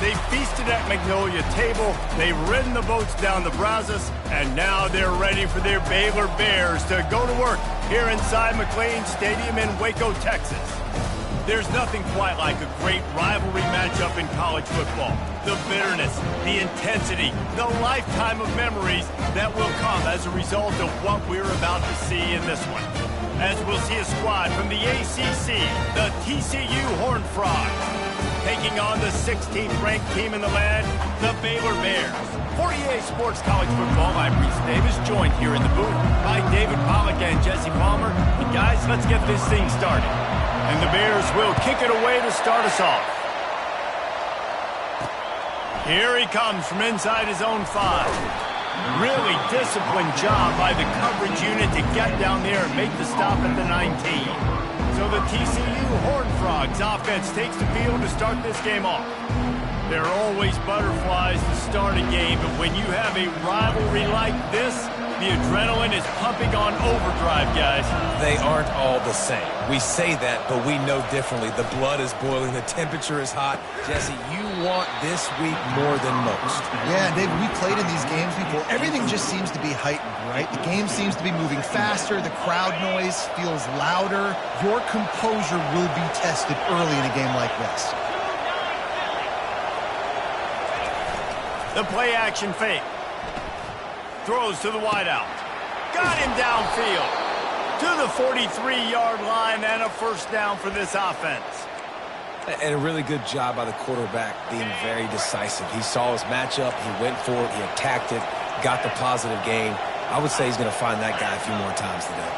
They feasted at Magnolia Table, they've ridden the boats down the Brazos, and now they're ready for their Baylor Bears to go to work here inside McLean Stadium in Waco, Texas. There's nothing quite like a great rivalry matchup in college football. The bitterness, the intensity, the lifetime of memories that will come as a result of what we're about to see in this one. As we'll see a squad from the ACC, the TCU Horned Frogs, taking on the 16th ranked team in the land, the Baylor Bears. For EA Sports College Football, I'm Reese Davis, joined here in the booth by David Pollack and Jesse Palmer. And guys, let's get this thing started. And the Bears will kick it away to start us off. Here he comes from inside his own 5. Really disciplined job by the coverage unit to get down there and make the stop at the 19. So the TCU Horned Frogs offense takes the field to start this game off. There are always butterflies to start a game, but when you have a rivalry like this, the adrenaline is pumping on overdrive, guys. They aren't all the same. We say that, but we know differently. The blood is boiling. The temperature is hot. Jesse, you want this week more than most. Yeah, David, we played in these games before. Everything just seems to be heightened, right? The game seems to be moving faster. The crowd noise feels louder. Your composure will be tested early in a game like this. The play action fake. Throws to the wideout. Got him downfield. To the 43-yard line and a first down for this offense. And a really good job by the quarterback being very decisive. He saw his matchup. He went for it. He attacked it. Got the positive gain. I would say he's going to find that guy a few more times today.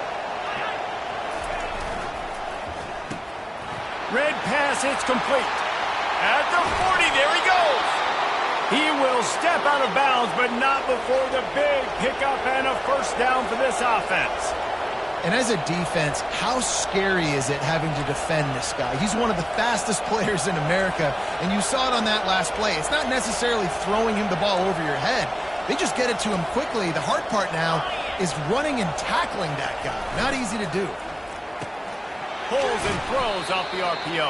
Red pass, it's complete. At the 40, there he goes. He will step out of bounds, but not before the big pickup and a first down for this offense. And as a defense, how scary is it having to defend this guy? He's one of the fastest players in America, and you saw it on that last play. It's not necessarily throwing him the ball over your head. They just get it to him quickly. The hard part now is running and tackling that guy. Not easy to do. Pulls and throws off the RPO.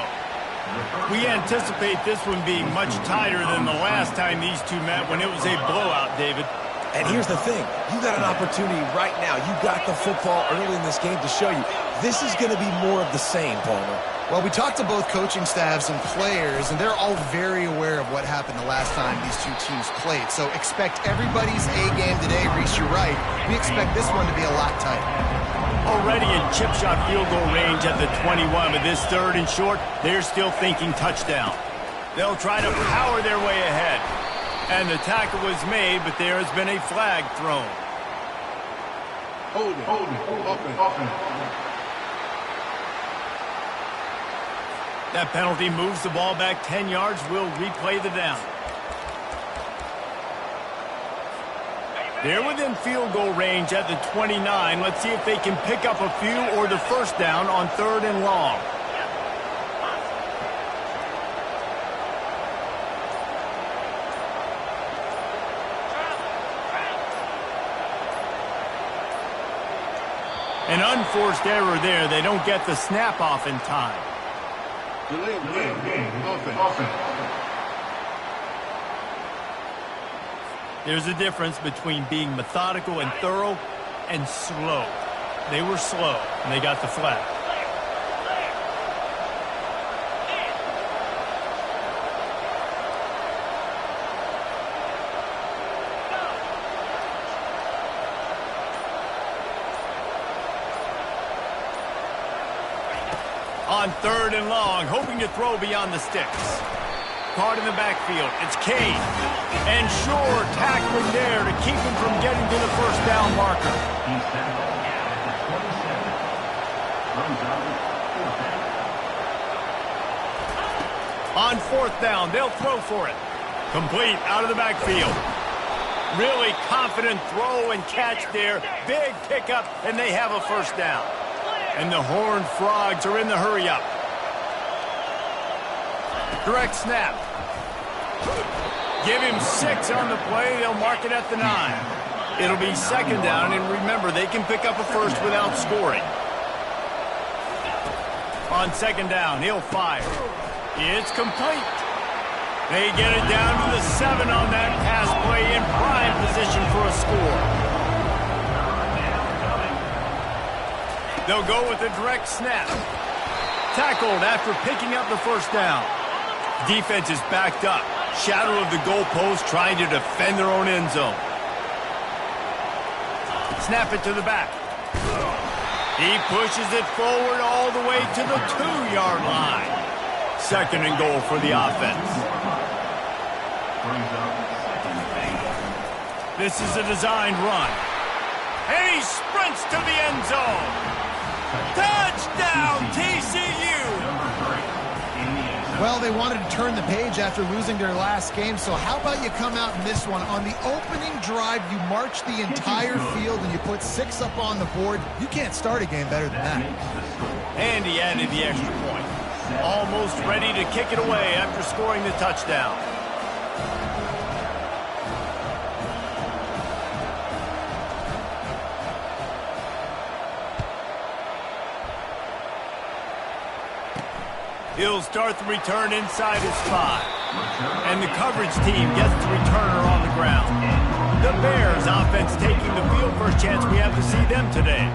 We anticipate this one being much tighter than the last time these two met when it was a blowout, David. And here's the thing. You got an opportunity right now. You got the football early in this game to show you. This is going to be more of the same, Palmer. Well, we talked to both coaching staffs and players, and they're all very aware of what happened the last time these two teams played. So expect everybody's A game today, Reese, you're right. We expect this one to be a lot tighter. Already in chip shot field goal range at the 21, but this third and short, they're still thinking touchdown. They'll try to power their way ahead. And the tackle was made, but there has been a flag thrown. Hold it. That penalty moves the ball back 10 yards. We'll replay the down. They're within field goal range at the 29. Let's see if they can pick up a few or the first down on third and long. An unforced error there. They don't get the snap off in time. There's a difference between being methodical and thorough and slow. They were slow, and they got the flag. On third and long, hoping to throw beyond the sticks. Caught in the backfield. It's Kane. And Shore tackling there to keep him from getting to the first down marker. On fourth down, they'll throw for it. Complete out of the backfield. Really confident throw and catch there. Big pickup, and they have a first down. And the Horned Frogs are in the hurry-up. Direct snap. Give him 6 on the play. They'll mark it at the 9. It'll be second down, and remember, they can pick up a first without scoring. On second down, he'll fire. It's complete. They get it down to the 7 on that pass play in prime position for a score. They'll go with a direct snap. Tackled after picking up the first down. Defense is backed up. Shadow of the goalpost trying to defend their own end zone. Snap it to the back. He pushes it forward all the way to the 2-yard line. 2nd and goal for the offense. This is a designed run. And he sprints to the end zone. Touchdown, TCU! Well, they wanted to turn the page after losing their last game, so how about you come out in this one? On the opening drive, you march the entire field and you put 6 up on the board. You can't start a game better than that. And he added the extra point. Almost ready to kick it away after scoring the touchdown. He'll start the return inside his 5. And the coverage team gets the returner on the ground. The Bears offense taking the field. First chance we have to see them today.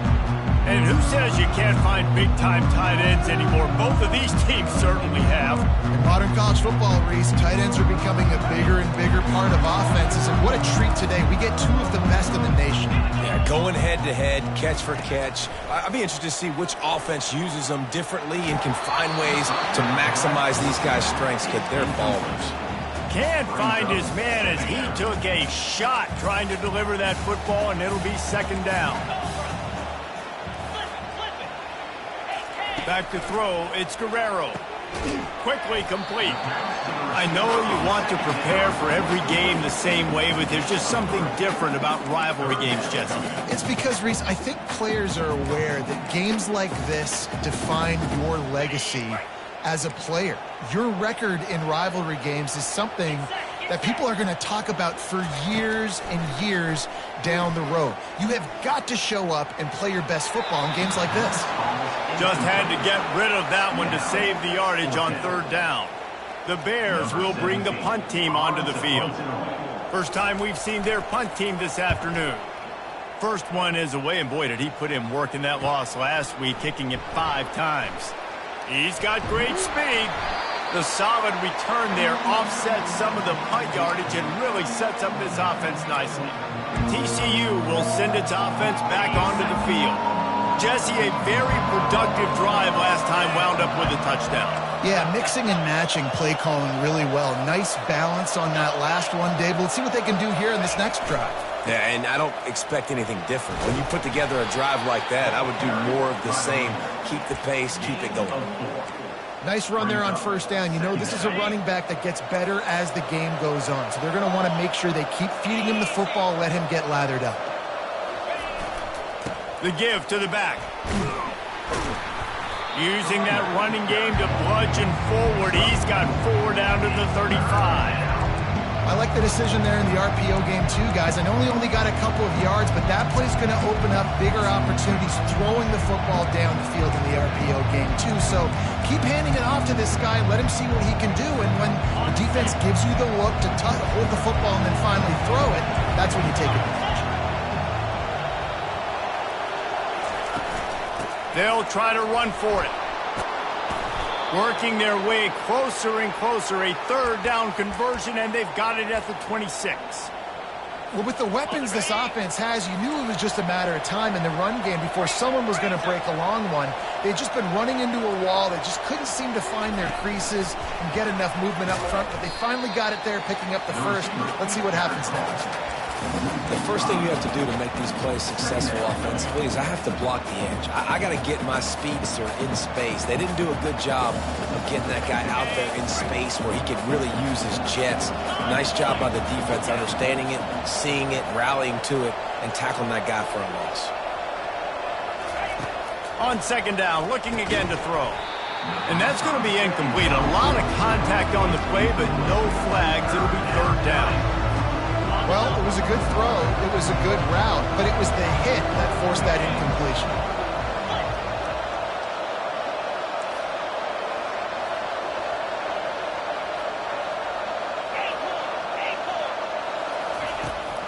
And who says you can't find big-time tight ends anymore? Both of these teams certainly have. In modern college football, Reese, tight ends are becoming a bigger and bigger part of offenses. And what a treat today. We get 2 of the best in the nation. Yeah, going head-to-head, catch for catch. I'd be interested to see which offense uses them differently and can find ways to maximize these guys' strengths because they're ballers. Can't find his man as he took a shot trying to deliver that football, and it'll be 2nd down. Back to throw, it's Guerrero. Quickly complete. I know you want to prepare for every game the same way, but there's just something different about rivalry games, Jesse. It's because, Reese, I think players are aware that games like this define your legacy as a player. Your record in rivalry games is something that people are going to talk about for years and years down the road. You have got to show up and play your best football in games like this. Just had to get rid of that one to save the yardage on 3rd down. The Bears will bring the punt team onto the field. First time we've seen their punt team this afternoon. First one is away, and boy, did he put in work in that loss last week, kicking it 5 times. He's got great speed. The solid return there offsets some of the punt yardage and really sets up this offense nicely. TCU will send its offense back onto the field. Jesse, a very productive drive last time wound up with a touchdown. Yeah, mixing and matching play calling really well. Nice balance on that last one, Dave. Let's see what they can do here in this next drive. Yeah, and I don't expect anything different. When you put together a drive like that, I would do more of the same. Keep the pace, keep it going. Nice run there on 1st down. You know, this is a running back that gets better as the game goes on. So they're going to want to make sure they keep feeding him the football, let him get lathered up. The give to the back. Using that running game to bludgeon forward. He's got 4 down to the 35. I like the decision there in the RPO game too, guys. I know he only got a couple of yards, but that play's going to open up bigger opportunities throwing the football down the field in the RPO game too. So keep handing it off to this guy. Let him see what he can do. And when the defense gives you the look to hold the football and then finally throw it, that's when you take advantage. They'll try to run for it. Working their way closer and closer, a 3rd down conversion, and they've got it at the 26. Well, with the weapons this offense has, you knew it was just a matter of time in the run game before someone was going to break a long one. They'd just been running into a wall. They just couldn't seem to find their creases and get enough movement up front, but they finally got it there, picking up the first. Let's see what happens next. The first thing you have to do to make these plays successful offensively is I have to block the edge. I got to get my speedster in space. They didn't do a good job of getting that guy out there in space where he could really use his jets. Nice job by the defense understanding it, seeing it, rallying to it, and tackling that guy for a loss. On 2nd down, looking again to throw. And that's going to be incomplete. A lot of contact on the play, but no flags. It'll be 3rd down. Well, it was a good throw, it was a good route, but it was the hit that forced that incompletion.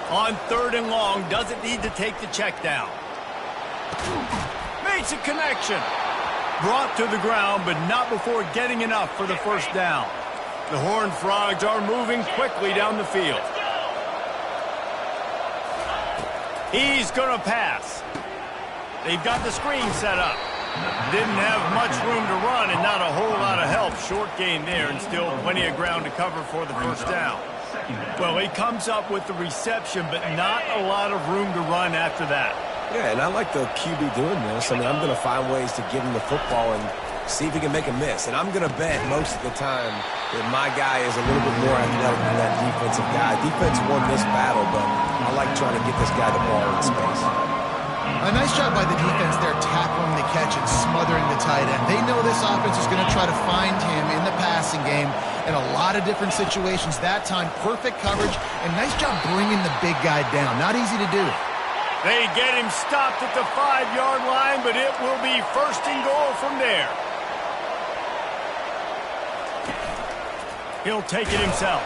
On 3rd and long, doesn't need to take the check down. Makes a connection. Brought to the ground, but not before getting enough for the first down. The Horned Frogs are moving quickly down the field. He's going to pass. They've got the screen set up. Didn't have much room to run and not a whole lot of help. Short gain there and still plenty of ground to cover for the first down. Well, he comes up with the reception, but not a lot of room to run after that. Yeah, and I like the QB doing this. I mean, I'm going to find ways to give him the football and see if he can make a miss. And I'm going to bet most of the time that my guy is a little bit more athletic than that defensive guy. Defense won this battle, but I like trying to get this guy the ball in space. A nice job by the defense there tackling the catch and smothering the tight end. They know this offense is going to try to find him in the passing game in a lot of different situations. That time, perfect coverage and nice job bringing the big guy down. Not easy to do. They get him stopped at the 5-yard line, but it will be 1st and goal from there. He'll take it himself.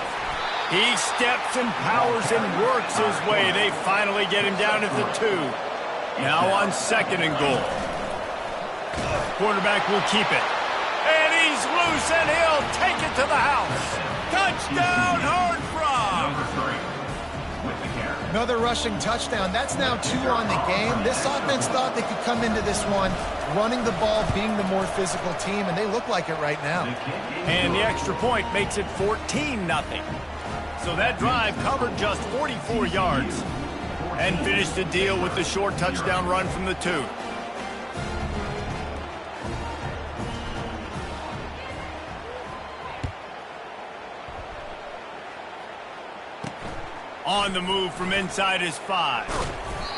He steps and powers and works his way. They finally get him down at the 2. Now on 2nd and goal. Quarterback will keep it. And he's loose, and he'll take it to the house. Touchdown, Horned Frogs! Another rushing touchdown. That's now 2 on the game. This offense thought they could come into this one running the ball, being the more physical team, and they look like it right now. And the extra point makes it 14-0. So that drive covered just 44 yards and finished the deal with the short touchdown run from the 2. On the move from inside his 5.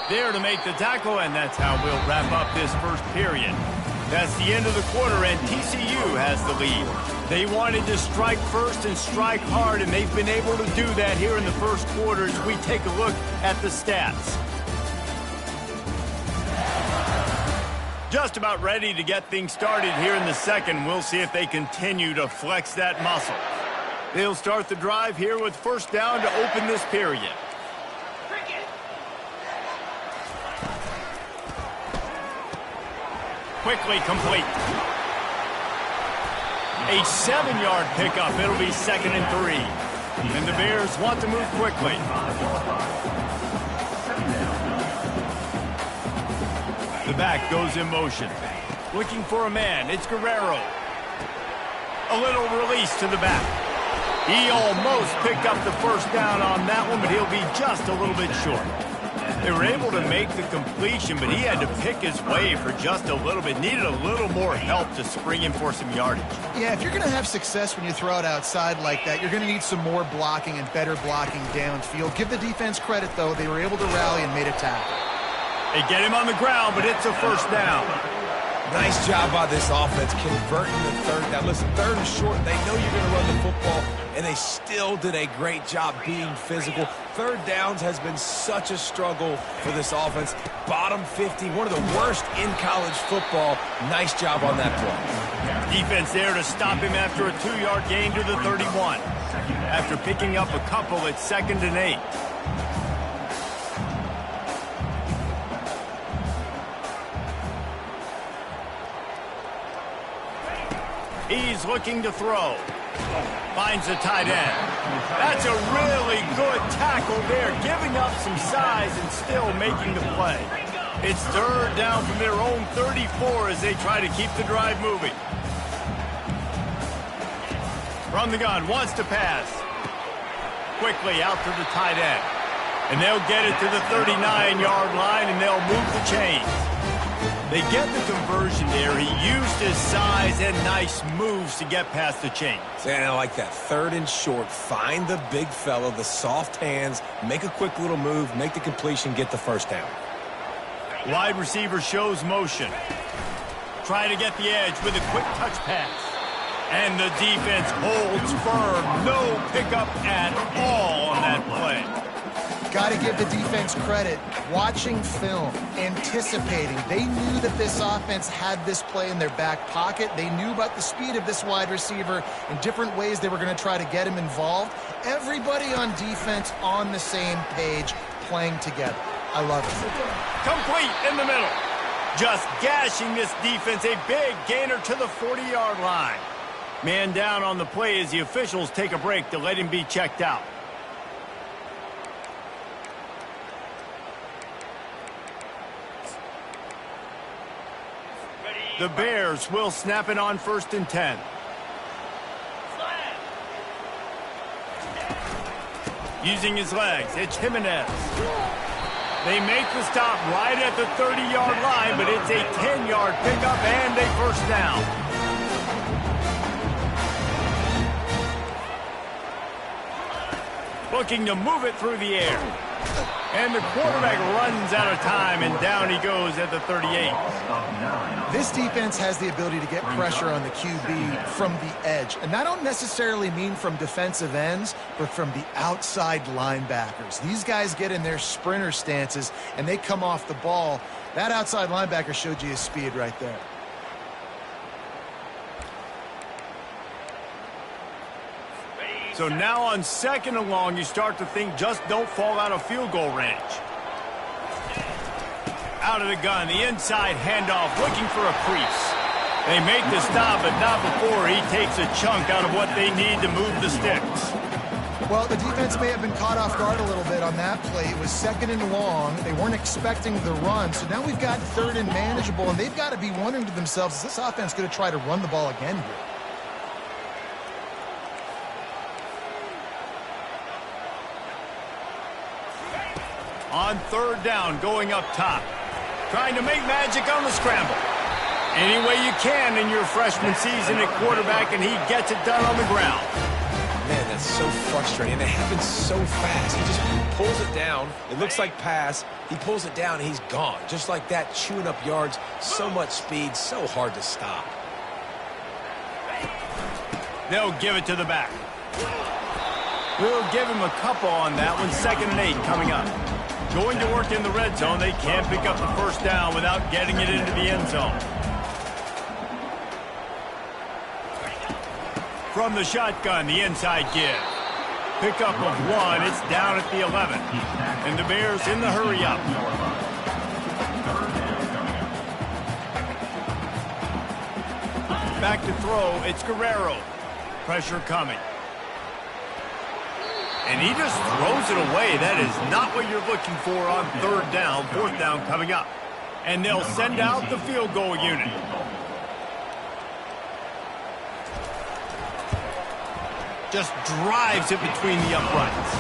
There to make the tackle, and that's how we'll wrap up this first period. That's the end of the quarter, and TCU has the lead. They wanted to strike first and strike hard, and they've been able to do that here in the first quarter as we take a look at the stats. Just about ready to get things started here in the second. We'll see if they continue to flex that muscle. They'll start the drive here with first down to open this period. Quickly complete. A 7-yard pickup. It'll be 2nd and 3. And the Bears want to move quickly. The back goes in motion. Looking for a man. It's Guerrero. A little release to the back. He almost picked up the first down on that one, but he'll be just a little bit short. They were able to make the completion, but he had to pick his way for just a little bit. Needed a little more help to spring him for some yardage. Yeah, if you're going to have success when you throw it outside like that, you're going to need some more blocking and better blocking downfield. Give the defense credit, though. They were able to rally and made a tackle. They get him on the ground, but it's a first down. Nice job by this offense converting the 3rd down. Listen, 3rd and short, they know you're going to run the football, and they still did a great job being physical. 3rd downs has been such a struggle for this offense. Bottom 50, one of the worst in college football. Nice job on that play. Defense there to stop him after a 2-yard gain to the 31. After picking up a couple at 2nd and 8. He's looking to throw. Finds the tight end. That's a really good tackle there, giving up some size and still making the play. It's 3rd down from their own 34 as they try to keep the drive moving. From the gun, wants to pass. Quickly out to the tight end. And they'll get it to the 39-yard line, and they'll move the chains. They get the conversion there. He used his size and nice moves to get past the chains. And I like that. 3rd and short. Find the big fella, the soft hands, make a quick little move, make the completion, get the first down. Wide receiver shows motion. Try to get the edge with a quick touch pass. And the defense holds firm. No pickup at all on that play. Got to give the defense credit. Watching film, anticipating. They knew that this offense had this play in their back pocket. They knew about the speed of this wide receiver and different ways they were going to try to get him involved. Everybody on defense on the same page. playing together. I love it. Complete in the middle. Just gashing this defense. A big gainer to the 40-yard line. Man down on the play as the officials take a break to let him be checked out. The Bears will snap it on 1st and 10. Using his legs, it's Jimenez. They make the stop right at the 30-yard line, but it's a 10-yard pickup and a first down. Looking to move it through the air. And the quarterback runs out of time, and down he goes at the 38. This defense has the ability to get pressure on the QB from the edge. And I don't necessarily mean from defensive ends, but from the outside linebackers. These guys get in their sprinter stances, and they come off the ball. That outside linebacker showed you his speed right there. So now on 2nd and long, you start to think just don't fall out of field goal range. Out of the gun, the inside handoff, looking for a crease. They make the stop, but not before he takes a chunk out of what they need to move the sticks. Well, the defense may have been caught off guard a little bit on that play. It was 2nd and long. They weren't expecting the run. So now we've got 3rd and manageable, and they've got to be wondering to themselves, is this offense going to try to run the ball again here? On 3rd down, going up top. Trying to make magic on the scramble. Any way you can in your freshman season at quarterback, and he gets it done on the ground. Man, that's so frustrating. It happens so fast. He just pulls it down. It looks like pass. He pulls it down, and he's gone. Just like that, chewing up yards. So much speed, so hard to stop. They'll give it to the back. We'll give him a couple on that one. 2nd and 8 coming up. Going to work in the red zone. They can't pick up the first down without getting it into the end zone. From the shotgun, the inside give. Pickup of 1. It's down at the 11. And the Bears in the hurry up. Back to throw. It's Guerrero. Pressure coming. And he just throws it away. That is not what you're looking for on 3rd down. 4th down coming up. And they'll send out the field goal unit. Just drives it between the uprights.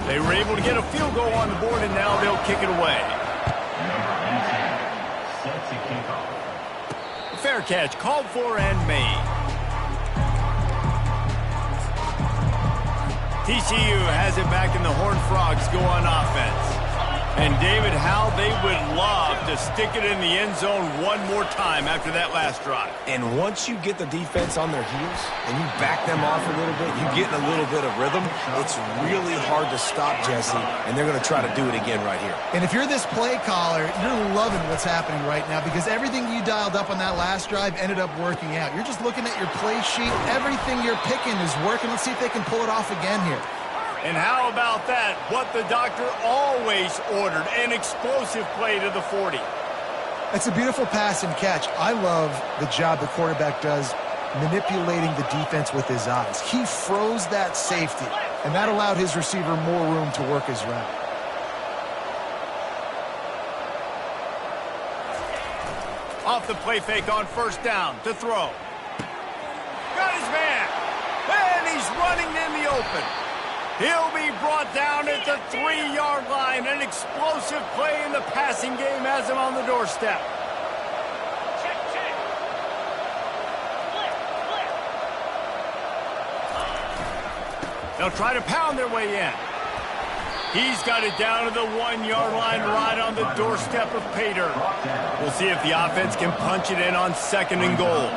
They were able to get a field goal on the board, and now they'll kick it away. Fair catch, called for and made. TCU has it back, and the Horned Frogs go on offense. And David, how they would love to stick it in the end zone one more time after that last drive. And once you get the defense on their heels and you back them off a little bit, you get in a little bit of rhythm, it's really hard to stop, Jesse, and they're going to try to do it again right here. And if you're this play caller, you're loving what's happening right now because everything you dialed up on that last drive ended up working out. You're just looking at your play sheet. Everything you're picking is working. Let's see if they can pull it off again here. And how about that? What the doctor always ordered, an explosive play to the 40. It's a beautiful pass and catch. I love the job the quarterback does manipulating the defense with his eyes. He froze that safety, and that allowed his receiver more room to work his route. Off the play fake on 1st down to throw. Got his man, and he's running in the open. He'll be brought down at the 3-yard line. An explosive play in the passing game has him on the doorstep. They'll try to pound their way in. He's got it down to the 1-yard line right on the doorstep of Pater. We'll see if the offense can punch it in on 2nd and goal.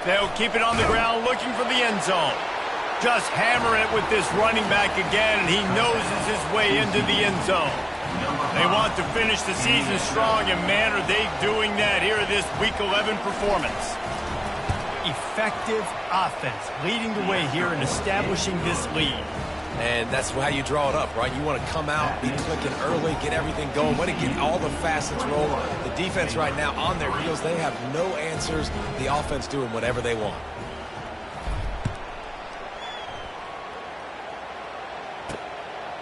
They'll keep it on the ground looking for the end zone. Just hammer it with this running back again, and he noses his way into the end zone. They want to finish the season strong, and man, are they doing that here in this Week 11 performance. effective offense leading the way here and establishing this lead. And that's how you draw it up, right? You want to come out, be clicking early, get everything going, want to get all the facets rolling. The defense right now on their heels, they have no answers. The offense doing whatever they want.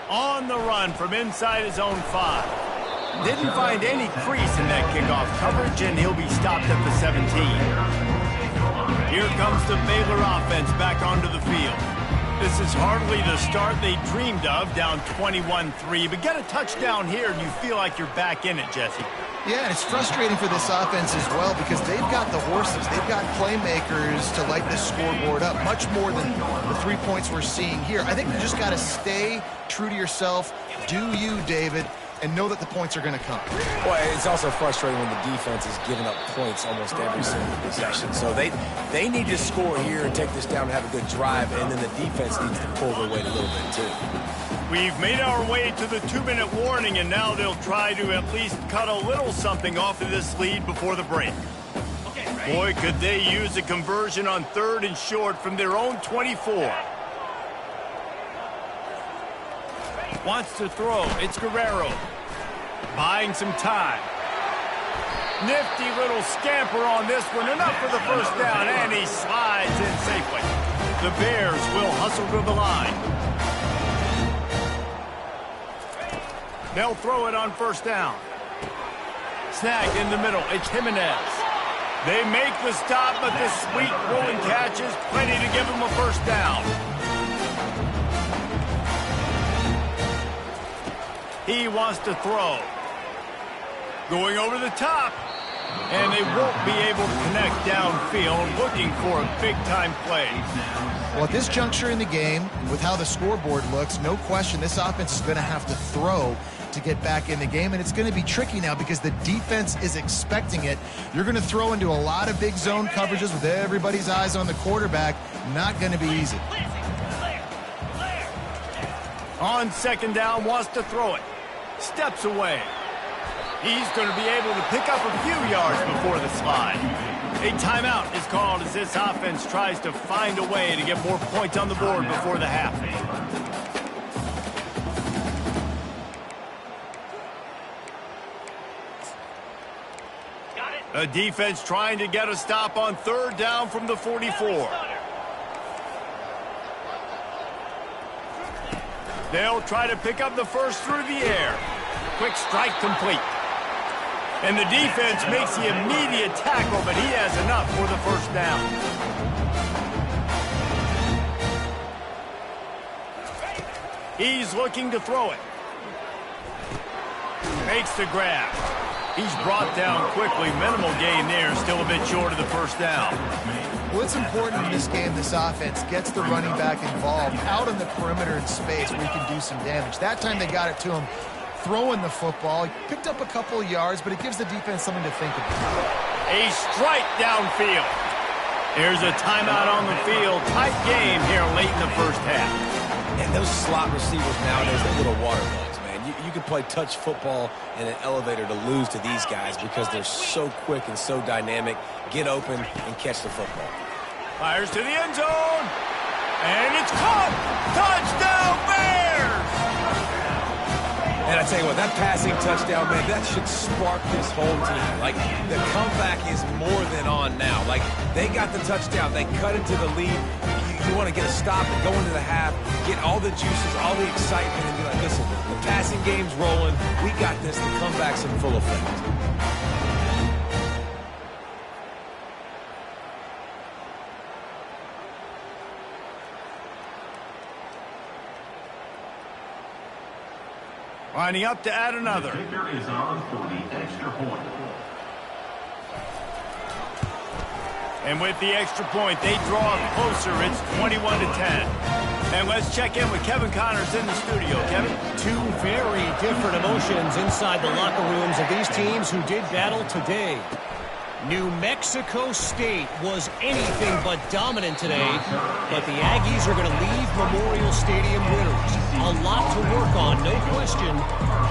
On the run from inside his own 5. Didn't find any crease in that kickoff coverage, and he'll be stopped at the 17. Here comes the Baylor offense back onto the field. This is hardly the start they dreamed of, down 21-3, but get a touchdown here and you feel like you're back in it, Jesse. Yeah, and it's frustrating for this offense as well because they've got the horses. They've got playmakers to light this scoreboard up, much more than the 3 points we're seeing here. I think you just got to stay true to yourself, do you, David, and know that the points are going to come. Boy, it's also frustrating when the defense is giving up points almost every single possession. So they need to score here and take this down and have a good drive, and then the defense needs to pull their weight a little bit too. We've made our way to the 2-minute warning, and now they'll try to at least cut a little something off of this lead before the break. Boy, could they use a conversion on 3rd and short from their own 24. Wants to throw. It's Guerrero. Buying some time. Nifty little scamper on this one. Enough for the first down, and he slides in safely. The Bears will hustle to the line. They'll throw it on 1st down. Snag in the middle. It's Jimenez. They make the stop, but the sweet rolling catch is plenty to give them a 1st down. He wants to throw. Going over the top. And they won't be able to connect downfield, looking for a big-time play. Well, at this juncture in the game, with how the scoreboard looks, no question this offense is going to have to throw to get back in the game, and it's going to be tricky now because the defense is expecting it. You're going to throw into a lot of big zone coverages with everybody's eyes on the quarterback. Not going to be easy. On 2nd down, wants to throw it. Steps away. He's going to be able to pick up a few yards before the slide. A timeout is called as this offense tries to find a way to get more points on the board before the half. A defense trying to get a stop on 3rd down from the 44. They'll try to pick up the first through the air. Quick strike complete. And the defense makes the immediate tackle, but he has enough for the 1st down. He's looking to throw it. Makes the grab. He's brought down quickly. Minimal gain there, still a bit short of the 1st down. Well, it's important in this game this offense gets the running back involved out on the perimeter in space where he can do some damage. That time they got it to him throwing the football. He picked up a couple of yards, but it gives the defense something to think about. A strike downfield. There's a timeout on the field. Tight game here late in the 1st half. And those slot receivers nowadays, they're little water bugs, man. You can play touch football in an elevator to lose to these guys because they're so quick and so dynamic. Get open and catch the football. Fires to the end zone. And it's caught. Touchdown, Bears! And I tell you what, that passing touchdown, man, that should spark this whole team. Like, the comeback is more than on now. Like, they got the touchdown. They cut into the lead. You want to get a stop and go into the half, get all the juices, all the excitement, and be like, listen, the passing game's rolling. We got this. The comeback's in full effect. Lining up to add another. Kicker is on for the extra point. And with the extra point, they draw closer. It's 21-10. And let's check in with Kevin Connors in the studio. Kevin? Two very different emotions inside the locker rooms of these teams who did battle today. New Mexico State was anything but dominant today, but the Aggies are going to leave Memorial Stadium winners. A lot to work on, no question,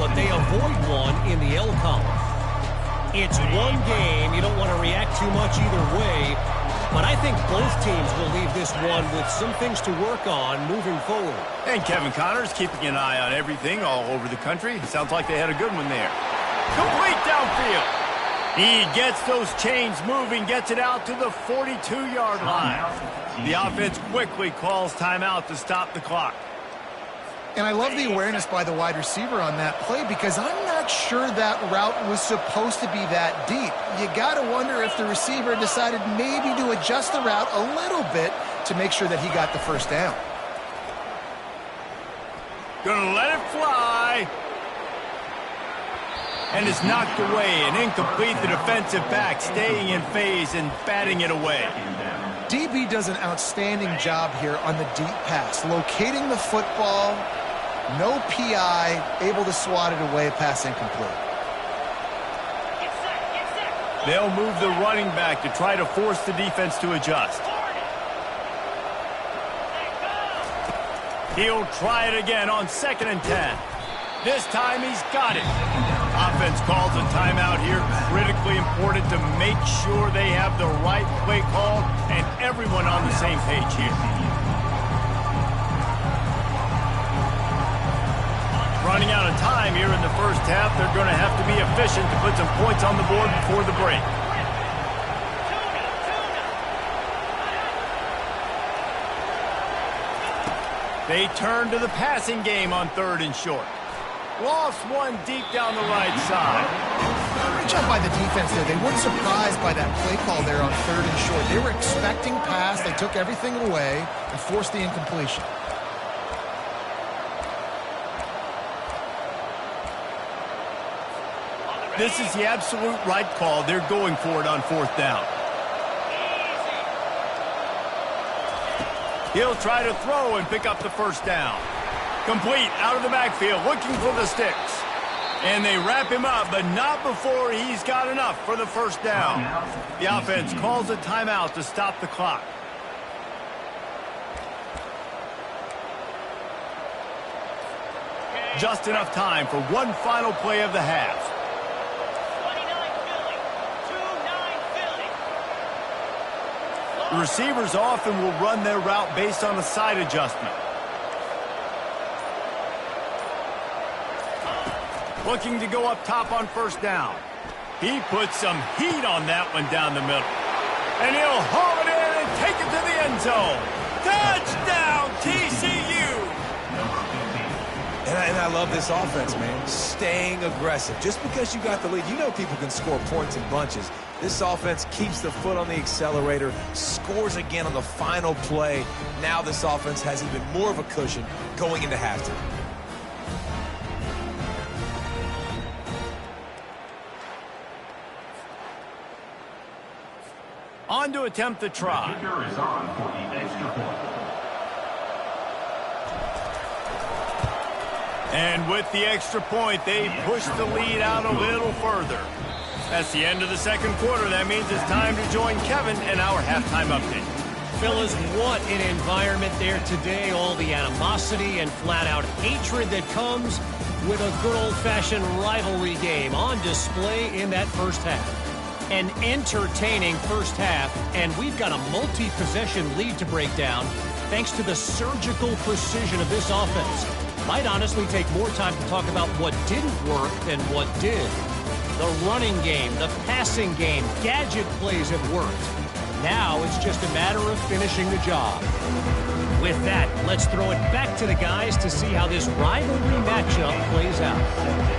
but they avoid one in the L column. It's one game. You don't want to react too much either way, But I think both teams will leave this one with some things to work on moving forward. And Kevin Connors keeping an eye on everything all over the country. Sounds like they had a good one there. Complete downfield. He gets those chains moving, gets it out to the 42-yard line. The offense quickly calls timeout to stop the clock. And I love the awareness by the wide receiver on that play because I'm not sure that route was supposed to be that deep. You got to wonder if the receiver decided maybe to adjust the route a little bit to make sure that he got the first down. Gonna let it fly. And it's knocked away and incomplete. The defensive back staying in phase and batting it away. DB does an outstanding job here on the deep pass, locating the football, no PI, able to swat it away, pass incomplete. They'll move the running back to try to force the defense to adjust. He'll try it again on 2nd and 10. This time he's got it. Offense calls a timeout here. Critically important to make sure they have the right play call and everyone on the same page here. Running out of time here in the first half. They're going to have to be efficient to put some points on the board before the break. They turn to the passing game on 3rd and short. Lost one deep down the right side. Great job by the defense there. They weren't surprised by that play call there on 3rd and short. They were expecting pass. They took everything away and forced the incompletion. This is the absolute right call. They're going for it on 4th down. He'll try to throw and pick up the first down. Complete out of the backfield, looking for the sticks. And they wrap him up, but not before he's got enough for the first down. The offense calls a timeout to stop the clock. Just enough time for one final play of the half. The receivers often will run their route based on a side adjustment. Looking to go up top on 1st down. He puts some heat on that one down the middle. And he'll haul it in and take it to the end zone. Touchdown, TCU! And I love this offense, man. Staying aggressive. Just because you got the lead, you know people can score points in bunches. This offense keeps the foot on the accelerator, scores again on the final play. Now this offense has even more of a cushion going into halftime. On to attempt the try. The kicker is on for the extra point. And with the extra point, they push the lead out a little further. That's the end of the 2nd quarter. That means it's time to join Kevin and our halftime update. Fellas, what an environment there today. All the animosity and flat-out hatred that comes with a good old-fashioned rivalry game on display in that first half. An entertaining first half, and we've got a multi-possession lead to break down thanks to the surgical precision of this offense. Might honestly take more time to talk about what didn't work than what did. The running game, the passing game, gadget plays have worked. Now it's just a matter of finishing the job. With that, let's throw it back to the guys to see how this rivalry matchup plays out.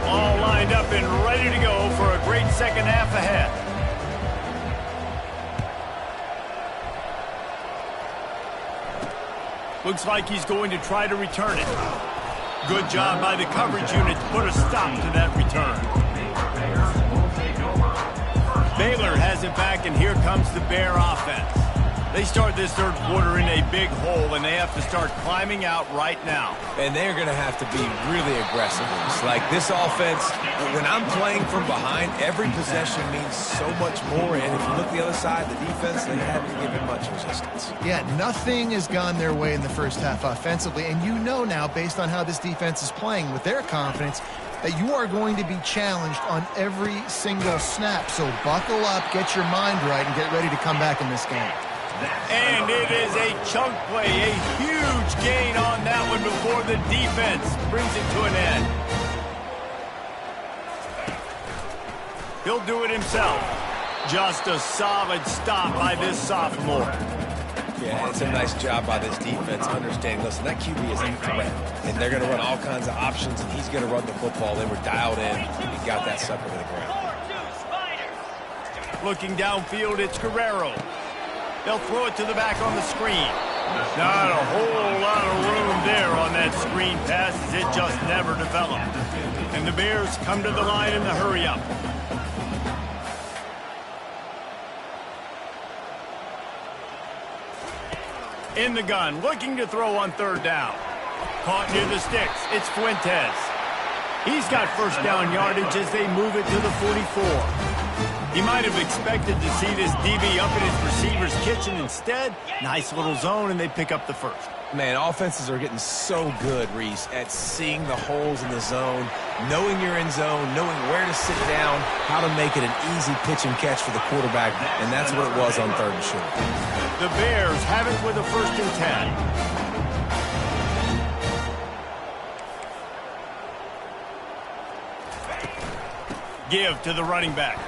All lined up and ready to go for a great second half ahead. Looks like he's going to try to return it. Good job by the coverage unit to put a stop to that return. Baylor has it back, and here comes the Bear offense. They start this 3rd quarter in a big hole, and they have to start climbing out right now. And they're going to have to be really aggressive. It's like this offense, when I'm playing from behind, every possession means so much more. And if you look the other side, the defense, they haven't given much resistance. Yeah, nothing has gone their way in the first half offensively. And you know now, based on how this defense is playing with their confidence, that you are going to be challenged on every single snap. So buckle up, get your mind right, and get ready to come back in this game. And it is a chunk play, a huge gain on that one before the defense brings it to an end. He'll do it himself. Just a solid stop by this sophomore. Yeah, it's a nice job by this defense understanding, listen, that QB is a threat, and they're going to run all kinds of options, and he's going to run the football. They were dialed in and got that sucker to the ground. Looking downfield, it's Guerrero. They'll throw it to the back on the screen. Not a whole lot of room there on that screen pass as it just never developed. And the Bears come to the line in the hurry-up. In the gun, looking to throw on third down. Caught near the sticks, it's Fuentes. He's got first down yardage as they move it to the 44. He might have expected to see this DB up in his receiver's kitchen. Instead, nice little zone, and they pick up the first. Man, offenses are getting so good, Reese, at seeing the holes in the zone, knowing you're in zone, knowing where to sit down, how to make it an easy pitch and catch for the quarterback, and that's what it was on third and short. The Bears have it with a 1st and 10. Give to the running back.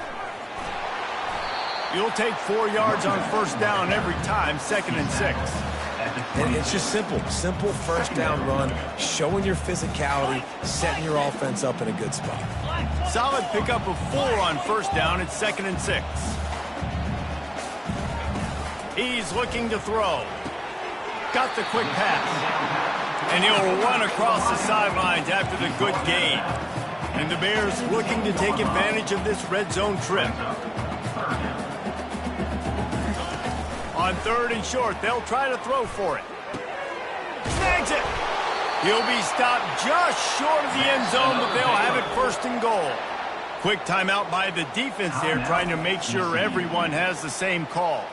You'll take 4 yards on first down every time, 2nd and 6. And it's just simple first down run, showing your physicality, setting your offense up in a good spot. Solid pickup of 4 on first down, it's 2nd and 6. He's looking to throw. Got the quick pass. And he'll run across the sidelines after the good gain. And the Bears looking to take advantage of this red zone trip. On 3rd and short, they'll try to throw for it. Snags it. He'll be stopped just short of the end zone, but they'll have it 1st and goal. Quick timeout by the defense there, trying to make sure everyone has the same call.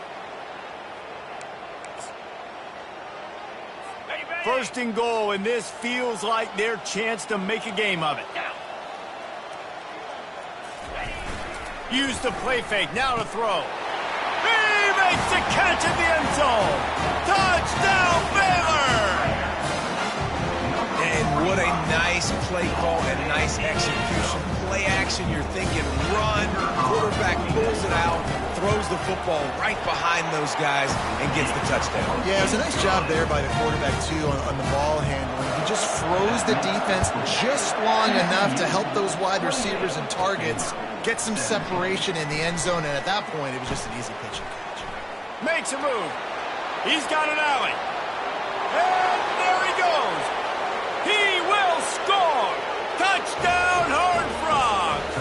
1st and goal, and this feels like their chance to make a game of it. Use the play fake, now to throw. He makes the catch in the end zone. Touchdown, Baylor! And what a nice play call and nice execution. Play action, you're thinking run. Quarterback pulls it out, throws the football right behind those guys, and gets the touchdown. Yeah, it was a nice job there by the quarterback, too, on the ball handling. He just froze the defense just long enough to help those wide receivers and targets get some separation in the end zone, and at that point, it was just an easy pitch and catch. Makes a move. He's got an alley. And there he goes. He will score. Touchdown, Horned Frogs.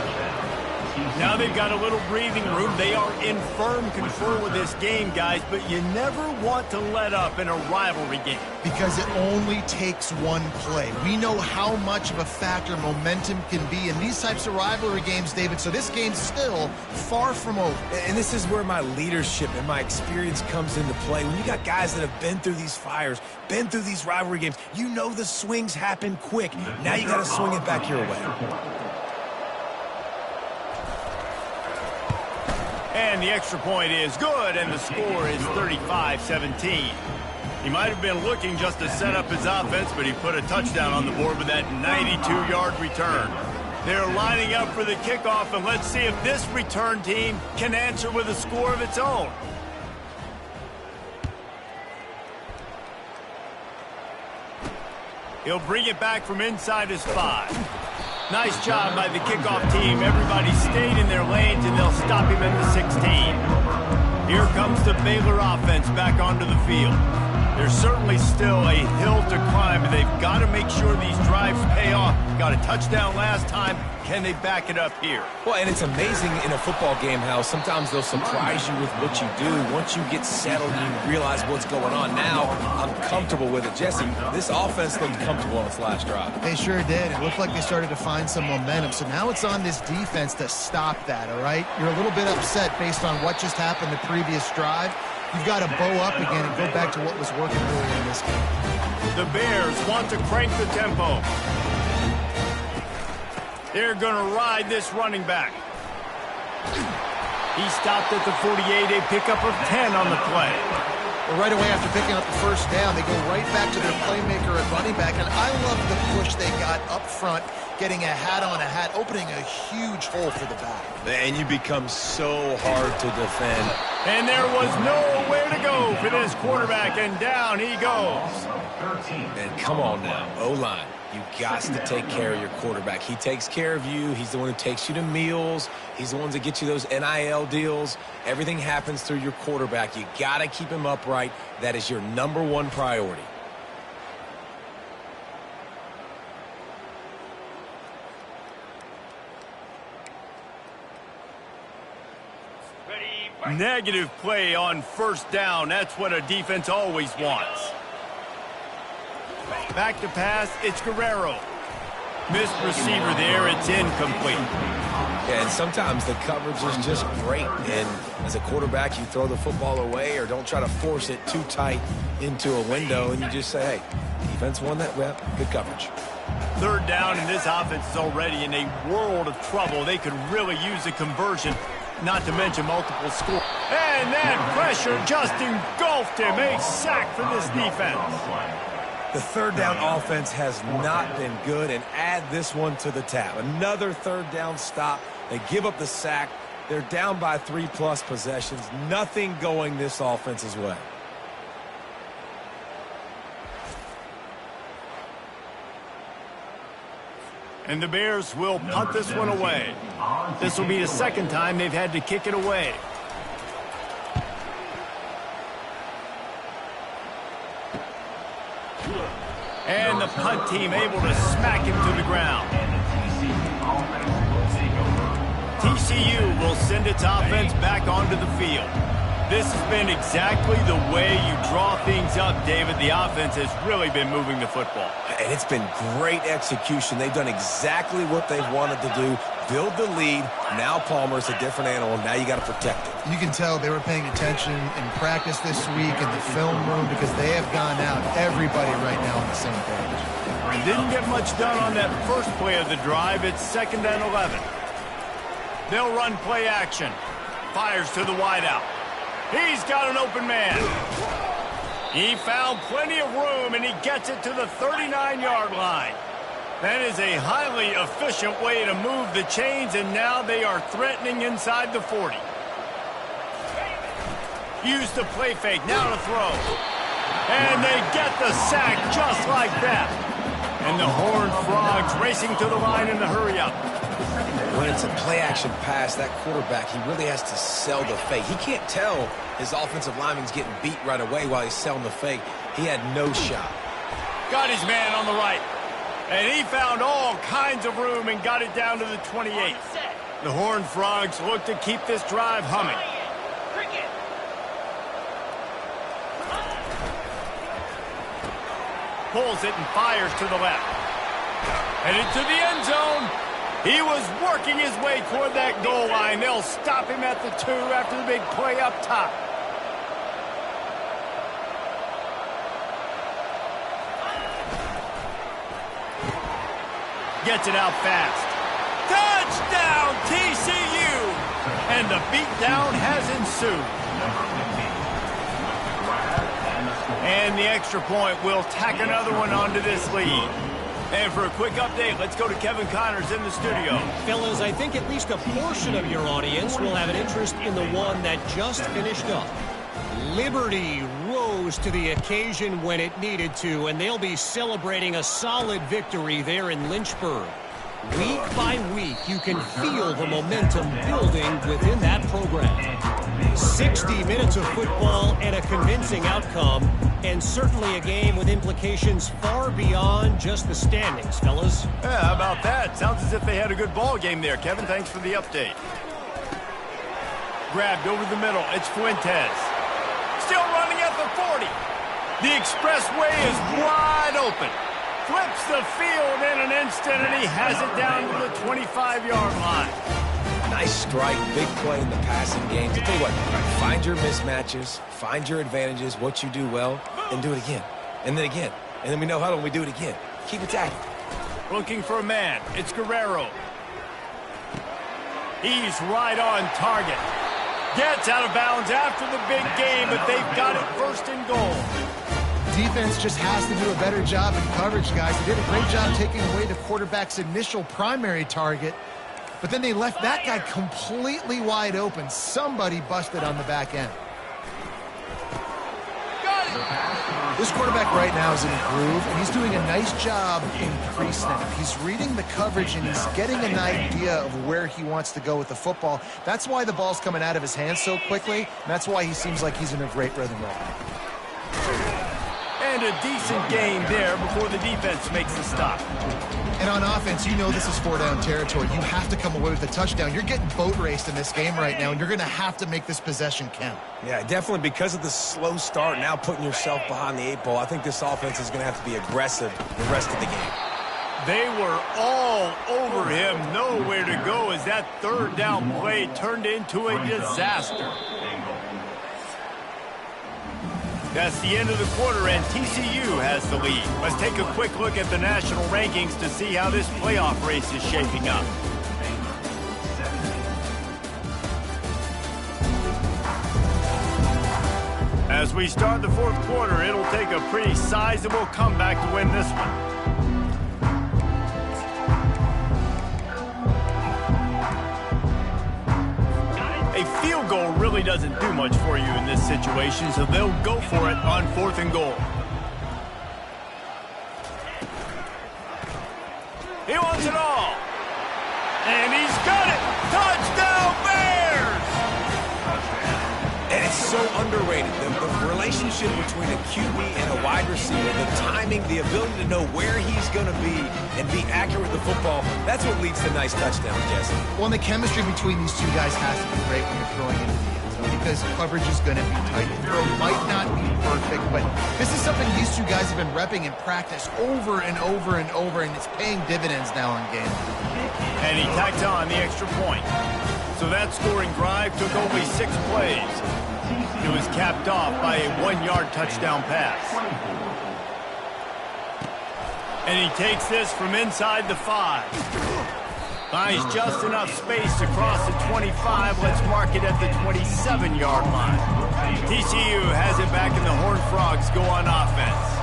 Now they've got a little breathing room. They are in firm control of this game, guys, but you never want to let up in a rivalry game. Because it only takes one play. We know how much of a factor momentum can be in these types of rivalry games, David, so this game's still far from over. And this is where my leadership and my experience comes into play. When you got guys that have been through these fires, been through these rivalry games, you know the swings happen quick. Now you got to swing it back your way. And the extra point is good, and the score is 35-17. He might have been looking just to set up his offense, but he put a touchdown on the board with that 92-yard return. They're lining up for the kickoff, and let's see if this return team can answer with a score of its own. He'll bring it back from inside his 5. Nice job by the kickoff team. Everybody stayed in their lanes, and they'll stop him at the 16. Here comes the Baylor offense back onto the field. There's certainly still a hill to climb, but they've got to make sure these drives pay off. Got a touchdown last time. Can they back it up here? Well, and it's amazing in a football game how sometimes they'll surprise you with what you do. Once you get settled and you realize what's going on, now I'm comfortable with it. Jesse, this offense looked comfortable on its last drive. They sure did. It looked like they started to find some momentum. So now it's on this defense to stop that, all right? You're a little bit upset based on what just happened the previous drive. You've got to bow up again and go back to what was working earlier in this game. The Bears want to crank the tempo. They're going to ride this running back. He stopped at the 48, a pickup of 10 on the play. Well, right away after picking up the first down, they go right back to their playmaker at running back, and I love the push they got up front, getting a hat on a hat, opening a huge hole for the back. And you become so hard to defend. And there was nowhere to go for this quarterback, and down he goes. And come on now, O-line. You got to take care of your quarterback. He takes care of you. He's the one who takes you to meals. He's the one that gets you those NIL deals. Everything happens through your quarterback. You got to keep him upright. That is your #1 priority. Negative play on first down. That's what a defense always wants. Back to pass, it's Guerrero. Missed receiver there, it's incomplete. Yeah, and sometimes the coverage is just great. And as a quarterback, you throw the football away or don't try to force it too tight into a window, and you just say, hey, defense won that rep, good coverage. Third down, and this offense is already in a world of trouble. They could really use a conversion, not to mention multiple scores. And that pressure just engulfed him. A sack for this defense. The third down offense has not been good, and add this one to the tab. Another third down stop. They give up the sack. They're down by 3+ possessions. Nothing going this offense's way. And the Bears will punt this one away. This will be the second time they've had to kick it away. And the punt team able to smack him to the ground. TCU will send its offense back onto the field. This has been exactly the way you draw things up, David. The offense has really been moving the football. And it's been great execution. They've done exactly what they've wanted to do. Build the lead. Now Palmer's a different animal. Now you got to protect it. You can tell they were paying attention in practice this week in the film room because they have gone out, everybody right now on the same page. Didn't get much done on that first play of the drive. It's 2nd and 11. They'll run play action. Fires to the wideout. He's got an open man. He found plenty of room, and he gets it to the 39-yard line. That is a highly efficient way to move the chains, and now they are threatening inside the 40. Use the play fake, now to throw. And they get the sack just like that. And the Horned Frogs racing to the line in the hurry-up. When it's a play-action pass, that quarterback, he really has to sell the fake. He can't tell his offensive lineman's getting beat right away while he's selling the fake. He had no shot. Got his man on the right. And he found all kinds of room and got it down to the 28. The Horned Frogs look to keep this drive humming. Pulls it and fires to the left. Headed to the end zone. He was working his way toward that goal line. They'll stop him at the 2 after the big play up top. Gets it out fast. Touchdown, TCU! And the beatdown has ensued. And the extra point will tack another one onto this lead. And for a quick update, let's go to Kevin Connors in the studio. Fellas, I think at least a portion of your audience will have an interest in the one that just finished up. Liberty rose to the occasion when it needed to, and they'll be celebrating a solid victory there in Lynchburg. Week by week, you can feel the momentum building within that program. 60 minutes of football and a convincing outcome, and certainly a game with implications far beyond just the standings, fellas. Yeah, how about that? Sounds as if they had a good ball game there. Kevin, thanks for the update. Grabbed over the middle. It's Fuentes. Still running at the 40. The expressway is wide open. Flips the field in an instant, and he has it down to the 25-yard line. Nice strike, big play in the passing game. I'll tell you what, find your mismatches, find your advantages, what you do well, and do it again. And then again. And then we know how when we do it again. Keep attacking. Looking for a man. It's Guerrero. He's right on target. Gets out of bounds after the big game, but they've got it first and goal. Defense just has to do a better job in coverage, guys. They did a great job taking away the quarterback's initial primary target, but then they left that guy completely wide open. Somebody busted on the back end. This quarterback right now is in a groove, and he's doing a nice job in pre-snap. He's reading the coverage, and he's getting an idea of where he wants to go with the football. That's why the ball's coming out of his hands so quickly, and that's why he seems like he's in a great rhythm right now. And a decent game there before the defense makes the stop. And on offense, you know this is four-down territory. You have to come away with a touchdown. You're getting boat raced in this game right now, and you're going to have to make this possession count. Yeah, definitely because of the slow start, now putting yourself behind the 8 ball. I think this offense is going to have to be aggressive the rest of the game. They were all over him. Nowhere to go as that third down play turned into a disaster. That's the end of the quarter, and TCU has the lead. Let's take a quick look at the national rankings to see how this playoff race is shaping up. As we start the fourth quarter, it'll take a pretty sizable comeback to win this one. A field goal really doesn't do much for you in this situation, so they'll go for it on 4th and goal. He wants it all. And he's got it. Touchdown, Bears! And it's so underrated. The relationship between a QB and a wide receiver, the timing, the ability to know where he's going to be and be accurate with the football, that's what leads to nice touchdowns, Jesse. Well, and the chemistry between these two guys has to be great when you're throwing into the end zone because coverage is going to be tight. The throw might not be perfect, but this is something these two guys have been repping in practice over and over and over, and it's paying dividends now in game. And he tacked on the extra point. So that scoring drive took only 6 plays. It was capped off by a 1-yard touchdown pass. And he takes this from inside the 5. Finds just enough space to cross the 25. Let's mark it at the 27-yard line. TCU has it back, and the Horned Frogs go on offense.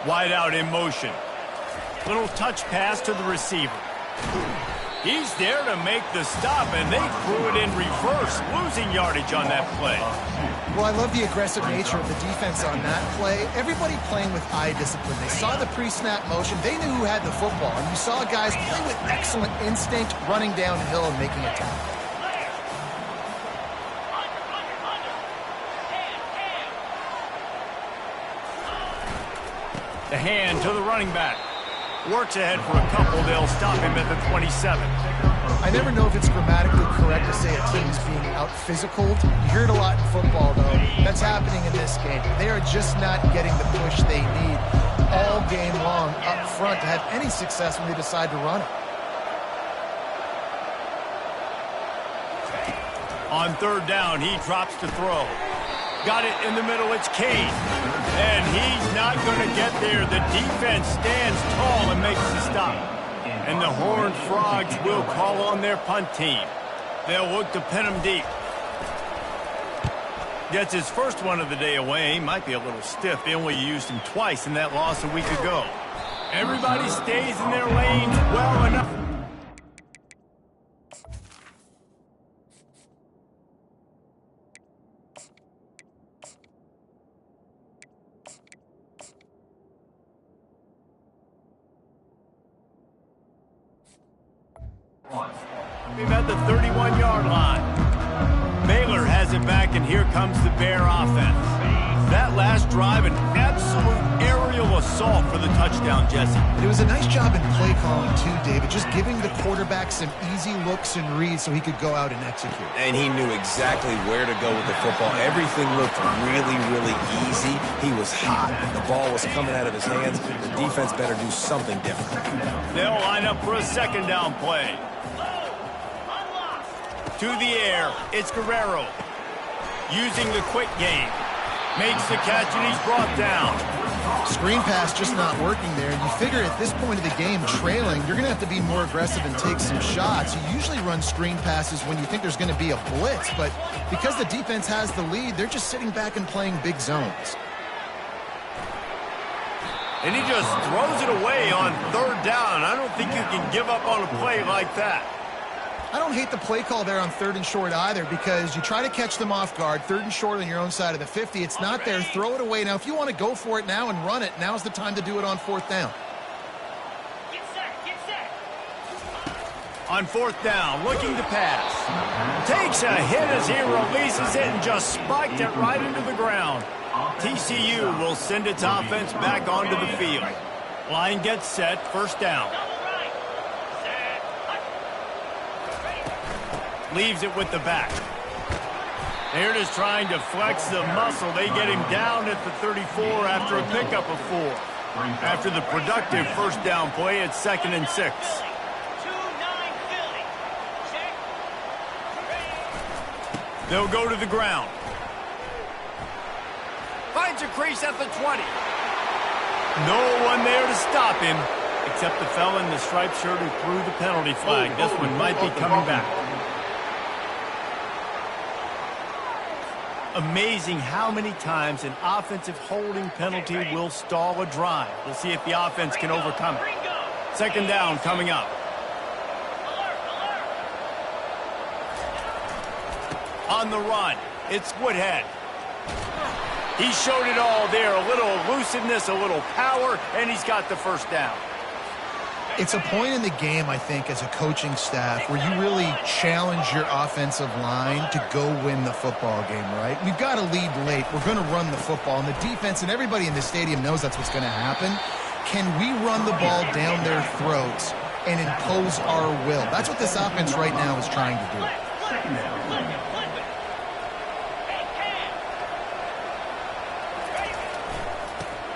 Wide out in motion. Little touch pass to the receiver. He's there to make the stop, and they threw it in reverse, losing yardage on that play. Well, I love the aggressive nature of the defense on that play. Everybody playing with eye discipline. They saw the pre-snap motion. They knew who had the football, and you saw guys play with excellent instinct, running downhill and making a tackle. The hand to the running back. Works ahead for a couple. They'll stop him at the 27. I never know if it's grammatically correct to say a team's being out-physicaled. You hear it a lot in football, though. That's happening in this game. They are just not getting the push they need all game long up front to have any success when they decide to run it. On 3rd down, he drops to throw. Got it in the middle. It's Kane. And he's not going to get there. The defense stands tall and makes the stop. And the Horned Frogs will call on their punt team. They'll look to pin him deep. Gets his first one of the day away. He might be a little stiff. They only used him twice in that loss a week ago. Everybody stays in their lanes well enough. We've at the 31-yard line. Baylor has it back, and here comes the Bear offense. That last drive, an absolute aerial assault for the touchdown, Jesse. It was a nice job in play calling, too, David, just giving the quarterback some easy looks and reads so he could go out and execute. And he knew exactly where to go with the football. Everything looked really, really easy. He was hot. The ball was coming out of his hands. The defense better do something different. They'll line up for a 2nd down play. To the air, it's Guerrero. Using the quick game. Makes the catch, and he's brought down. Screen pass just not working there. You figure at this point of the game, trailing, you're going to have to be more aggressive and take some shots. You usually run screen passes when you think there's going to be a blitz, but because the defense has the lead, they're just sitting back and playing big zones. And he just throws it away on third down. I don't think you can give up on a play like that. I don't hate the play call there on 3rd and short either, because you try to catch them off guard, 3rd and short on your own side of the 50. It's not there. Throw it away. Now, if you want to go for it now and run it, now's the time to do it on 4th down. Get set. On 4th down, looking to pass. Takes a hit as he releases it and just spiked it right into the ground. TCU will send its offense back onto the field. Line gets set, 1st down. Leaves it with the back. They're just trying to flex the muscle. They get him down at the 34 after a pickup of 4. After the productive 1st down play, it's 2nd and 6. They'll go to the ground. Finds a crease at the 20. No one there to stop him, except the fella in the striped shirt who threw the penalty flag. This one might be coming back. Amazing how many times an offensive holding penalty will stall a drive. We'll see if the offense can overcome it. 2nd down coming up. On the run, it's Woodhead. He showed it all there. A little elusiveness, a little power, and he's got the 1st down. It's a point in the game, I think, as a coaching staff where you really challenge your offensive line to go win the football game, right? We've got to lead late. We're going to run the football, and the defense and everybody in the stadium knows that's what's going to happen. Can we run the ball down their throats and impose our will? That's what this offense right now is trying to do.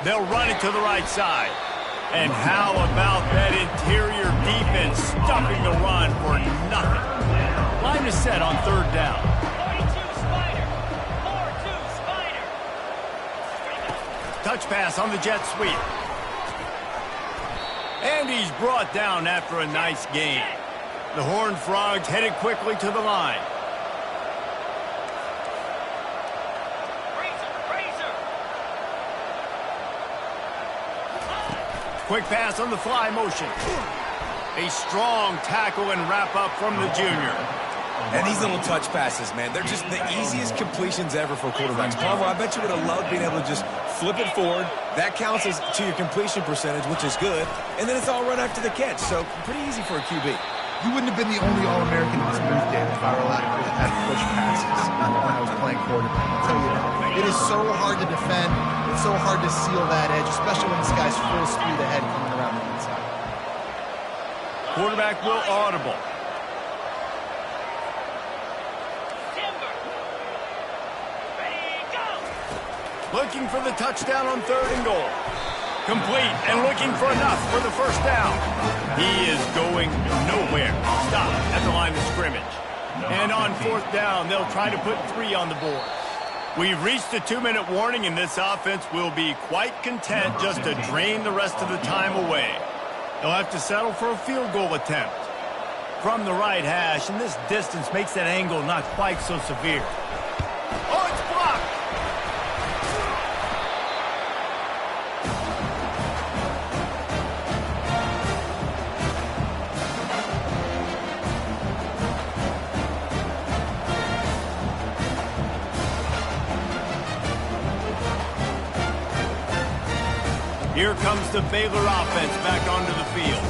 They'll run it to the right side. And how about that interior defense stuffing the run for nothing? Line is set on 3rd down. 4-2 Spider. Touch pass on the jet sweep. And he's brought down after a nice gain. The Horned Frogs headed quickly to the line. Quick pass on the fly motion. A strong tackle and wrap up from the junior. And these little touch passes, man, they're just the easiest completions ever for quarterbacks. Palmer, I bet you would have loved being able to just flip it forward. That counts as to your completion percentage, which is good. And then it's all run after the catch. So pretty easy for a QB. You wouldn't have been the only All-American in this booth, Dan, if I were allowed to have push passes when I was playing quarterback. I'll tell you that. It is so hard to defend. It's so hard to seal that edge, especially when this guy's full speed ahead coming around the inside. Quarterback will audible. Looking for the touchdown on 3rd and goal. Complete and looking for enough for the 1st down. He is going nowhere. Stop at the line of scrimmage. And on 4th down, they'll try to put 3 on the board. We've reached a 2-minute warning, and this offense will be quite content just to drain the rest of the time away. They'll have to settle for a field goal attempt. From the right hash, and this distance makes that angle not quite so severe. Oh, it's blocked! Here comes the Baylor offense back onto the field.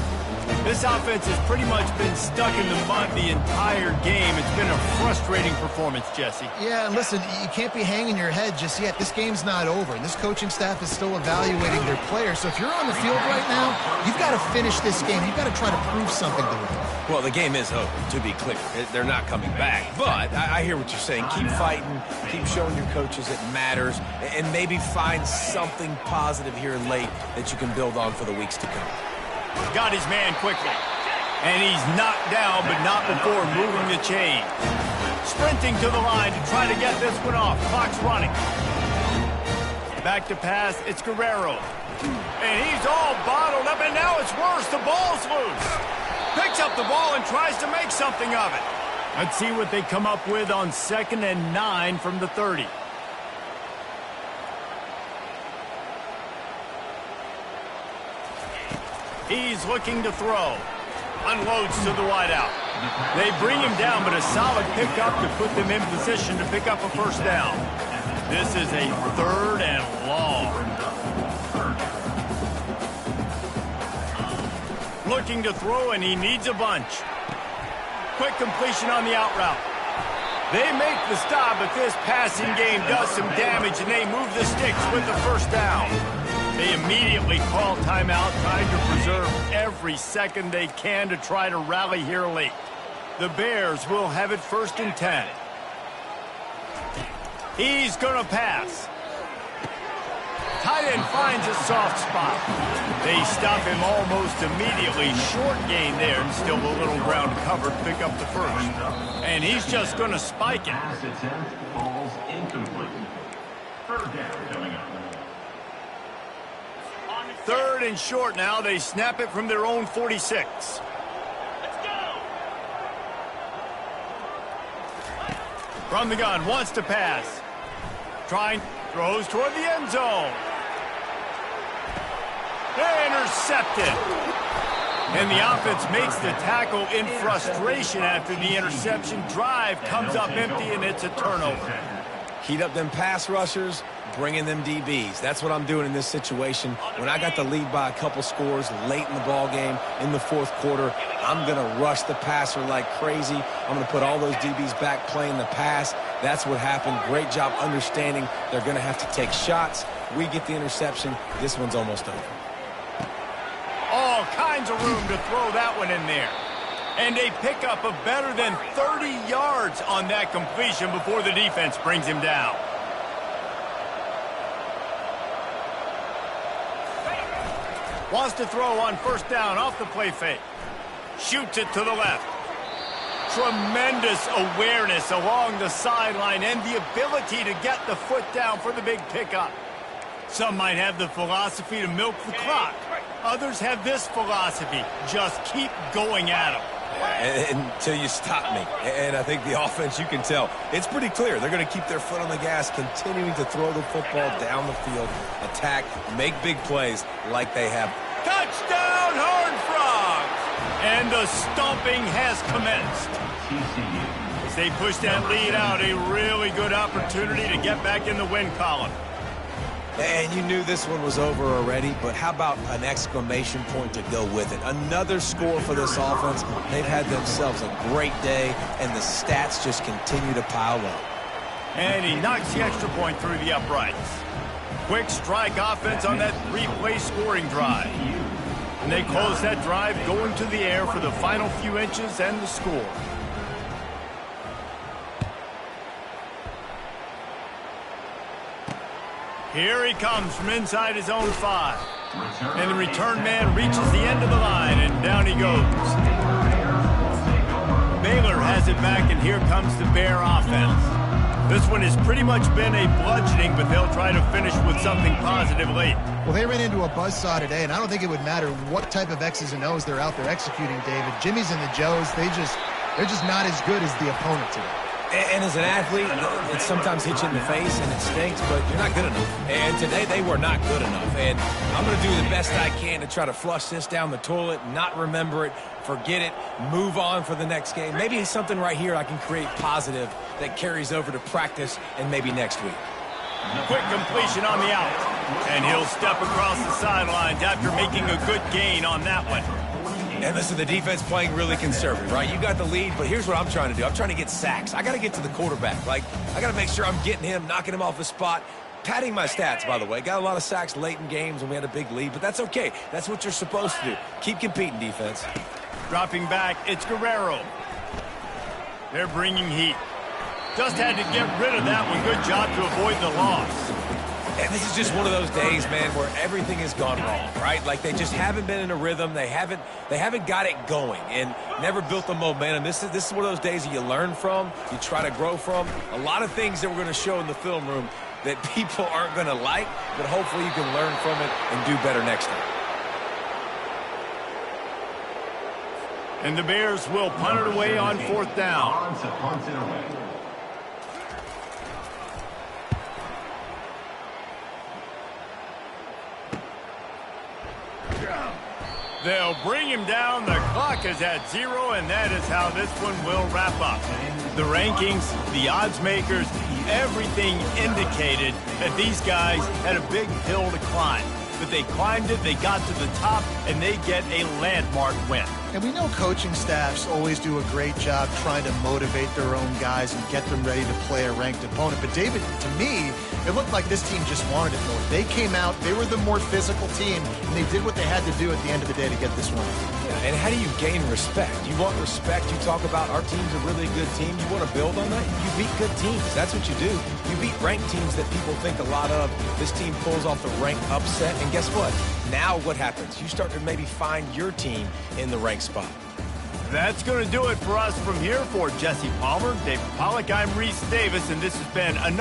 This offense has pretty much been stuck in the mud the entire game. It's been a frustrating performance, Jesse. Yeah, and listen, you can't be hanging your head just yet. This game's not over, and this coaching staff is still evaluating their players. So if you're on the field right now, you've got to finish this game. You've got to try to prove something to them. Well, the game is over, to be clear. They're not coming back. But I hear what you're saying. Keep fighting. Keep showing your coaches it matters. And maybe find something positive here late that you can build on for the weeks to come. Got his man quickly. And he's knocked down, but not before moving the chain. Sprinting to the line to try to get this one off. Clock's running. Back to pass, it's Guerrero. And he's all bottled up, and now it's worse. The ball's loose. Picks up the ball and tries to make something of it. Let's see what they come up with on 2nd and 9 from the 30. He's looking to throw. Unloads to the wideout. They bring him down, but a solid pickup to put them in position to pick up a first down. This is a 3rd and long. Looking to throw, and he needs a bunch. Quick completion on the out route. They make the stop, but this passing game does some damage, and they move the sticks with the first down. They immediately call timeout, trying to preserve every second they can to try to rally here late. The Bears will have it 1st and 10. He's going to pass. Tight end finds a soft spot. They stop him almost immediately. Short gain there, and still a little ground covered to pick up the first. And he's just going to spike it. Pass attempt falls incomplete. 3rd down coming up. 3rd and short now. They snap it from their own 46. Let's go. From the gun, wants to pass. Trying, throws toward the end zone. Intercepted. And the offense makes the tackle in frustration after the interception. Drive comes up empty, and it's a turnover. Heat up them pass rushers, bring in them DBs. That's what I'm doing in this situation. When I got the lead by a couple scores late in the ball game, in the 4th quarter, I'm going to rush the passer like crazy. I'm going to put all those DBs back playing the pass. That's what happened. Great job understanding they're going to have to take shots. We get the interception. This one's almost over. All kinds of room to throw that one in there. And a pickup of better than 30 yards on that completion before the defense brings him down. Wants to throw on 1st down off the play fake. Shoots it to the left. Tremendous awareness along the sideline and the ability to get the foot down for the big pickup. Some might have the philosophy to milk the clock. Others have this philosophy. Just keep going at them. Until you stop me. And I think the offense, you can tell, it's pretty clear. They're going to keep their foot on the gas, continuing to throw the football down the field, attack, make big plays like they have. Touchdown, Horned Frogs! And the stomping has commenced. TCU. As they push that lead out, a really good opportunity to get back in the win column. And you knew this one was over already, but how about an exclamation point to go with it? Another score for this offense. They've had themselves a great day, and the stats just continue to pile up. And he knocks the extra point through the uprights. Quick strike offense on that 3-play scoring drive. And they close that drive going to the air for the final few inches and the score. Here he comes from inside his own 5. And the return man reaches the end of the line, and down he goes. Baylor has it back, and here comes the Bear offense. This one has pretty much been a bludgeoning, but they'll try to finish with something positive late. Well, they ran into a buzzsaw today, and I don't think it would matter what type of X's and O's they're out there executing, David. Jimmy's and the Joes, they're just not as good as the opponent today. And as an athlete, it sometimes hits you in the face and it stinks, but you're not good enough. And today they were not good enough. And I'm going to do the best I can to try to flush this down the toilet, not remember it, forget it, move on for the next game. Maybe it's something right here I can create positive that carries over to practice and maybe next week. Quick completion on the out. And he'll step across the sidelines after making a good gain on that one. And listen, the defense playing really conservative, right? You got the lead, but here's what I'm trying to do. I'm trying to get sacks. I got to get to the quarterback. Like, I got to make sure I'm getting him, knocking him off the spot. Padding my stats, by the way. Got a lot of sacks late in games when we had a big lead, but that's okay. That's what you're supposed to do. Keep competing, defense. Dropping back, it's Guerrero. They're bringing heat. Just had to get rid of that one. Good job to avoid the loss. And this is just one of those days, man, where everything has gone wrong, right? Like they just haven't been in a rhythm. They haven't got it going and never built the momentum. This is one of those days that you learn from, you try to grow from. A lot of things that we're going to show in the film room that people aren't going to like, but hopefully you can learn from it and do better next time. And the Bears will punt it away on 4th down. Punts it away. They'll bring him down. The clock is at 0, and that is how this one will wrap up. The rankings, the odds makers, everything indicated that these guys had a big hill to climb. But they climbed it, they got to the top, and they get a landmark win. And we know coaching staffs always do a great job trying to motivate their own guys and get them ready to play a ranked opponent. But, David, to me, it looked like this team just wanted it more. They came out, they were the more physical team, and they did what they had to do at the end of the day to get this win. Yeah, and how do you gain respect? You want respect, you talk about our team's a really good team. You want to build on that? You beat good teams. That's what you do. You beat ranked teams that people think a lot of. This team pulls off the ranked upset, and guess what? Now what happens? You start to maybe find your team in the ranked spot. That's going to do it for us from here. For Jesse Palmer, David Pollack, I'm Reese Davis, and this has been another